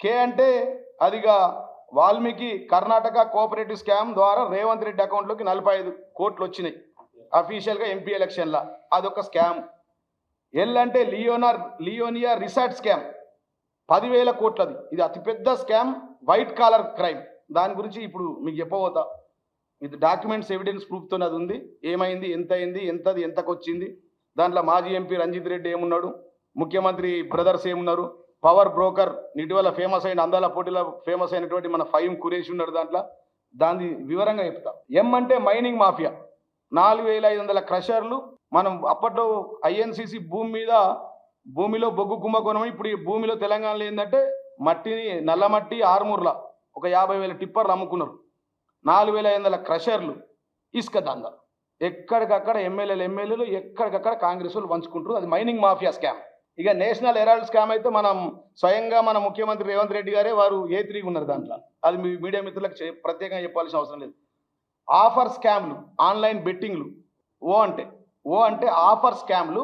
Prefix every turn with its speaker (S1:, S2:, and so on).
S1: కే అంటే అదిగా Valmiki Karnataka cooperative scam ద్వారా రేవంత్ రెడ్డి అకౌంట్లోకి 45 కోట్లు వచ్చినాయి అఫీషియల్గా ఎంపీ ఎలక్షన్ల, అదొక స్కామ్. ఎల్ అంటే లియోనియా రిసార్ట్ స్కామ్ 10,000 కోట్లది. ఇది అతిపెద్ద స్కామ్, వైట్ కాలర్ క్రైమ్. దాని గురించి ఇప్పుడు మీకు చెప్పబోతా. ఇది డాక్యుమెంట్స్ ఎవిడెన్స్ ప్రూఫ్తో అది ఉంది. ఏమైంది, ఎంత అయింది, ఎంతది ఎంతకు వచ్చింది, దాంట్లో మాజీ ఎంపీ రంజిత్ రెడ్డి ఏమున్నాడు, ముఖ్యమంత్రి బ్రదర్స్ ఏమున్నారు, పవర్ బ్రోకర్ ఇటీవల ఫేమస్ అయిన అందాల పోటీలో ఫేమస్ అయినటువంటి మన ఫహీం ఖురేషి ఉన్నాడు దాంట్లో. దాన్ని వివరంగా చెప్తా. ఎం అంటే మైనింగ్ మాఫియా 4,500 క్రషర్లు. మనం అప్పట్లో ఐఎన్సిసి భూమిలో బొగ్గు కుంభకోణం. ఇప్పుడు ఈ భూమిలో తెలంగాణలో ఏంటంటే మట్టిని, నల్ల మట్టి ఆర్మూర్ల ఒక 50,000 టిప్పర్లు అమ్ముకున్నారు. 4,500 క్రషర్లు, ఇసుక దందా. ఎక్కడికక్కడ ఎమ్మెల్యేలు ఎక్కడికక్కడ కాంగ్రెస్ వాళ్ళు పంచుకుంటారు. అది మైనింగ్ మాఫియా స్కామ్. ఇక నేషనల్ హెరాల్డ్ స్కామ్ అయితే మనం స్వయంగా మన ముఖ్యమంత్రి రేవంత్ రెడ్డి గారే వారు A3 ఉన్నారు దాంట్లో. అది మీ మీడియా మిత్రులకు ప్రత్యేకంగా చెప్పాల్సిన అవసరం లేదు. ఆఫర్ స్కామ్లు, ఆన్లైన్ బెట్టింగ్లు. ఓ అంటే ఆఫర్ స్కామ్లు